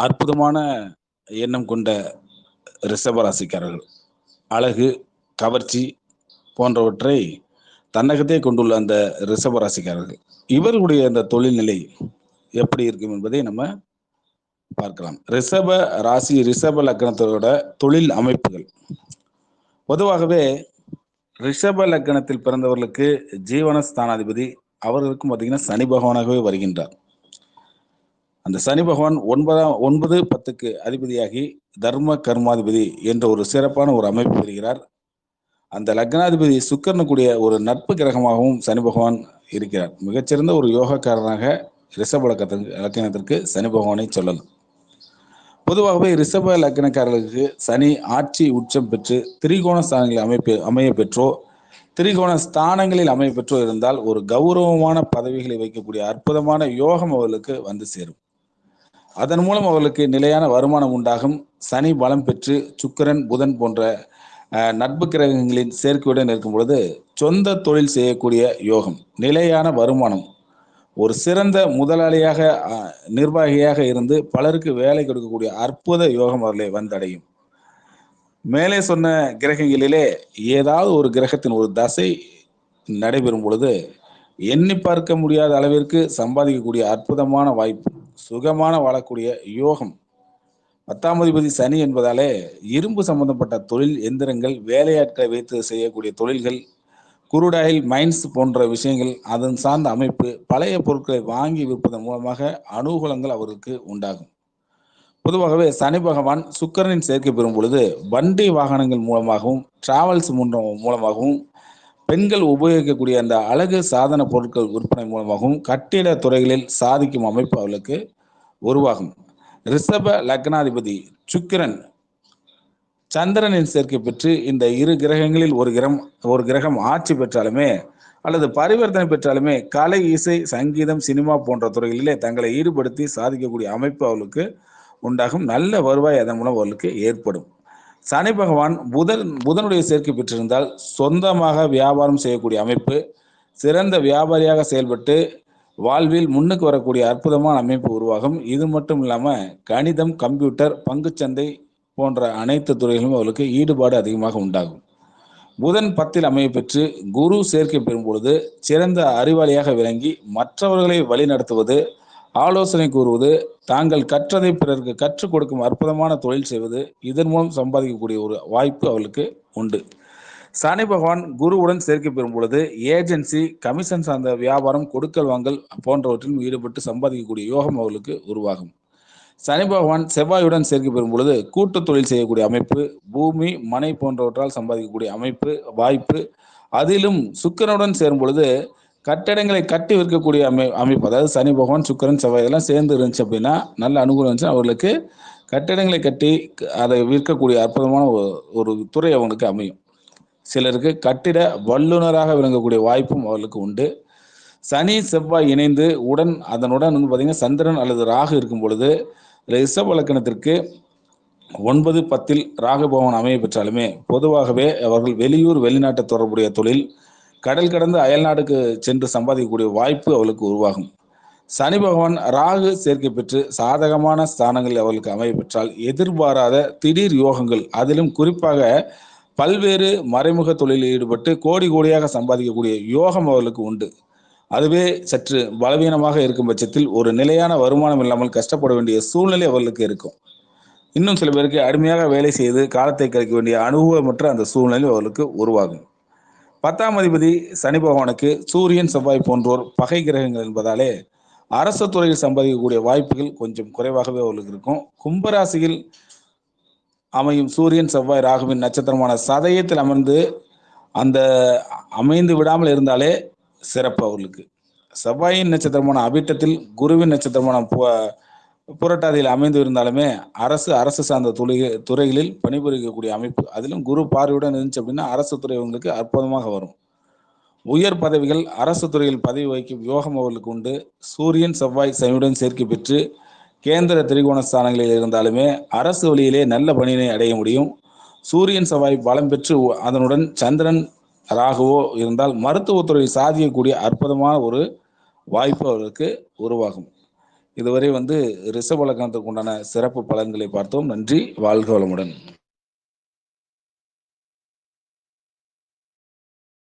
அற்புதமான எண்ணம் கொண்ட ரிஷபராசிக்காரர்கள். அழகு, கவர்ச்சி போன்றவற்றை தன்னகத்தே கொண்டுள்ள அந்த ரிஷபராசிக்காரர்கள், இவர்களுடைய அந்த தொழில்நிலை எப்படி இருக்கும் என்பதை நம்ம பார்க்கலாம். ரிஷப ராசி, ரிஷப லக்னத்தோட தொழில் அமைப்புகள். பொதுவாகவே ரிஷப லக்னத்தில் பிறந்தவர்களுக்கு ஜீவனஸ்தானாதிபதி அவர்களுக்கும் பார்த்தீங்கன்னா சனி பகவானாகவே வருகின்றார். அந்த சனி பகவான் 9, 10க்கு அதிபதியாகி தர்ம கர்மாதிபதி என்ற ஒரு சிறப்பான ஒரு அமைப்பு பெறுகிறார். அந்த லக்னாதிபதி சுக்கிரனுக்குரிய ஒரு நட்பு கிரகமாகவும் சனி பகவான் இருக்கிறார். மிகச்சிறந்த ஒரு யோகக்காரனாக ரிஷப லக்னத்திற்கு சனி பகவானை சொல்லலாம். பொதுவாகவே ரிஷப லக்னக்காரர்களுக்கு சனி ஆட்சி உச்சம் பெற்று திரிகோண ஸ்தானங்களில் அமைய பெற்றோ திரிகோண ஸ்தானங்களில் அமைய பெற்றோ இருந்தால் ஒரு கௌரவமான பதவிகளை வைக்கக்கூடிய அற்புதமான யோகம் அவர்களுக்கு வந்து சேரும். அதன் மூலம் அவர்களுக்கு நிலையான வருமானம் உண்டாகும். சனி பலம் பெற்று சுக்கிரன், புதன் போன்ற நட்பு கிரகங்களின் சேர்க்கையுடன் இருக்கும் பொழுது சொந்த தொழில் செய்யக்கூடிய யோகம், நிலையான வருமானம், ஒரு சிறந்த முதலாளியாக நிர்வாகியாக இருந்து பலருக்கு வேலை கொடுக்கக்கூடிய அற்புத யோகம் அவர்களை வந்தடையும். மேலே சொன்ன கிரகங்களிலே ஏதாவது ஒரு கிரகத்தின் ஒரு தசை நடைபெறும் பொழுது எண்ணி பார்க்க முடியாத அளவிற்கு சம்பாதிக்கக்கூடிய அற்புதமான வாய்ப்பு, சுகமான வாழக்கூடிய யோகம். 10ஆம் அதிபதி சனி என்பதாலே இரும்பு சம்பந்தப்பட்ட தொழில், எந்திரங்கள், வேலையாட்களை வைத்து செய்யக்கூடிய தொழில்கள், குருடாயில் மைன்ஸ் போன்ற விஷயங்கள், அதன் சார்ந்த அமைப்பு, பழைய பொருட்களை வாங்கி விற்பதன் மூலமாக அனுகூலங்கள் அவருக்கு உண்டாகும். பொதுவாகவே சனி பகவான் சுக்கிரனின் சேர்க்கை பெறும் பொழுது வண்டி வாகனங்கள் மூலமாகவும், டிராவல்ஸ் மூலமாகவும், பெண்கள் உபயோகிக்கக்கூடிய அந்த அழகு சாதன பொருட்கள் விற்பனை மூலமாகவும் கட்டிட துறைகளில் சாதிக்கும் அமைப்பு அவர்களுக்கு உருவாகும். ரிஷப லக்னாதிபதி சுக்கிரன் சந்திரனின் சேர்க்கை பெற்று இந்த இரு கிரகங்களில் ஒரு கிரகம் ஆட்சி பெற்றாலுமே அல்லது பரிவர்த்தனை பெற்றாலுமே கலை, இசை, சங்கீதம், சினிமா போன்ற துறைகளிலே தங்களை ஈடுபடுத்தி சாதிக்கக்கூடிய அமைப்பு அவர்களுக்கு உண்டாகும். நல்ல வருவாய் அதன் மூலம் அவர்களுக்கு ஏற்படும். சனி பகவான் புதனுடைய சேர்க்கை பெற்றிருந்தால் சொந்தமாக வியாபாரம் செய்யக்கூடிய அமைப்பு, சிறந்த வியாபாரியாக செயல்பட்டு வாழ்வில் முன்னுக்கு வரக்கூடிய அற்புதமான அமைப்பு உருவாகும். இது மட்டும் இல்லாமல் கணிதம், கம்ப்யூட்டர், பங்குச்சந்தை போன்ற அனைத்து துறைகளிலும் அவர்களுக்கு ஈடுபாடு அதிகமாக உண்டாகும். புதன் 10ல் அமைய பெற்று குரு சேர்க்கை பெறும் பொழுது சிறந்த அறிவாளியாக விளங்கி மற்றவர்களை வழி நடத்துவது, ஆலோசனை கூறுவது, தாங்கள் கற்றதை பிறருக்கு கற்றுக் கொடுக்கும் அற்புதமான தொழில் செய்வது, இதன் மூலம் சம்பாதிக்கக்கூடிய ஒரு வாய்ப்பு அவர்களுக்கு உண்டு. சனி பகவான் குருவுடன் சேர்க்கை பெறும் பொழுது ஏஜென்சி, கமிஷன் சார்ந்த வியாபாரம், கொடுக்கல் வாங்கல் போன்றவற்றிலும் ஈடுபட்டு சம்பாதிக்கக்கூடிய யோகம் அவர்களுக்கு உருவாகும். சனி பகவான் செவ்வாயுடன் சேர்க்கை பெறும் பொழுது கூட்டு தொழில் செய்யக்கூடிய அமைப்பு, பூமி, மனை போன்றவற்றால் சம்பாதிக்கக்கூடிய அமைப்பு, வாய்ப்பு. அதிலும் சுக்கிரனுடன் சேரும் பொழுது கட்டடங்களை கட்டி விற்கக்கூடிய அமைப்பு, அதாவது சனி பகவான், சுக்கிரன், செவ்வாய் இதெல்லாம் சேர்ந்து இருந்துச்சு அப்படின்னா, நல்ல அனுகூலம் இருந்துச்சு, அவர்களுக்கு கட்டடங்களை கட்டி அதை விற்கக்கூடிய அற்புதமான ஒரு துறை அவங்களுக்கு அமையும். சிலருக்கு கட்டிட வல்லுநராக விளங்கக்கூடிய வாய்ப்பும் அவர்களுக்கு உண்டு. சனி செவ்வாய் இணைந்து அதனுடன் வந்து பார்த்தீங்கன்னா சந்திரன் அல்லது ராகு இருக்கும் பொழுது ரிஷப லக்னத்திற்கு 9, 10ல் ராகு பகவான் அமைய பெற்றாலுமே பொதுவாகவே அவர்கள் வெளியூர், வெளிநாட்டு தொடர்புடைய தொழில், கடல் கடந்து அயல்நாடுக்கு சென்று சம்பாதிக்கக்கூடிய வாய்ப்பு அவர்களுக்கு உருவாகும். சனி பகவான் ராகு சேர்க்கை பெற்று சாதகமான ஸ்தானங்களில் அவர்களுக்கு அமைய பெற்றால் எதிர்பாராத திடீர் யோகங்கள், அதிலும் குறிப்பாக பல்வேறு மறைமுக தொழிலில் ஈடுபட்டு கோடி கோடியாக சம்பாதிக்கக்கூடிய யோகம் அவர்களுக்கு உண்டு. அதுவே சற்று பலவீனமாக இருக்கும் பட்சத்தில் ஒரு நிலையான வருமானம் இல்லாமல் கஷ்டப்பட வேண்டிய சூழ்நிலை அவர்களுக்கு இருக்கும். இன்னும் சில பேருக்கு அடிமையாக வேலை செய்து காலத்தை கழிக்க வேண்டிய அனுபவமற்ற அந்த சூழ்நிலை அவர்களுக்கு உருவாகும். 10ஆம் அதிபதி சனி பகவானுக்கு சூரியன், செவ்வாய் போன்றோர் பகை கிரகங்கள் என்பதாலே அரசு துறையில் சம்பாதிக்கக்கூடிய வாய்ப்புகள் கொஞ்சம் குறைவாகவே அவர்களுக்கு இருக்கும். கும்பராசியில் அமையும் சூரியன், செவ்வாய், ராகுவின் நட்சத்திரமான சதயத்தில் அந்த அமைந்து விடாமல் இருந்தாலே சிறப்பு அவர்களுக்கு. செவ்வாயின் நட்சத்திரமான அவிட்டத்தில், குருவின் நட்சத்திரமான புரட்டாதியில் அமைந்து இருந்தாலுமே அரசு சார்ந்த துறைகளில் பணிபுரிக்கக்கூடிய அமைப்பு, அதிலும் குரு பார்வையுடன் இருந்துச்சு அப்படின்னா அரசு துறை அவங்களுக்கு அற்புதமாக வரும். உயர் பதவிகள், அரசு துறையில் பதவி வகிக்கும் யோகம் அவர்களுக்கு உண்டு. சூரியன், செவ்வாய், சனியுடன் சேர்க்கை பெற்று கேந்திர திரிகோண ஸ்தானங்களில் இருந்தாலுமே அரசு வழியிலே நல்ல பணியினை அடைய முடியும். சூரியன், செவ்வாய் பலம் பெற்று அதனுடன் சந்திரன், ராகுவோ இருந்தால் மருத்துவத்துறையில் சாதிக்கக்கூடிய அற்புதமான ஒரு வாய்ப்பு அவர்களுக்கு உருவாகும். இதுவரை ரிஷப லக்னத்துக்கு உண்டான சிறப்பு பலன்களை பார்த்தோம். நன்றி. வாழ்க வளமுடன்.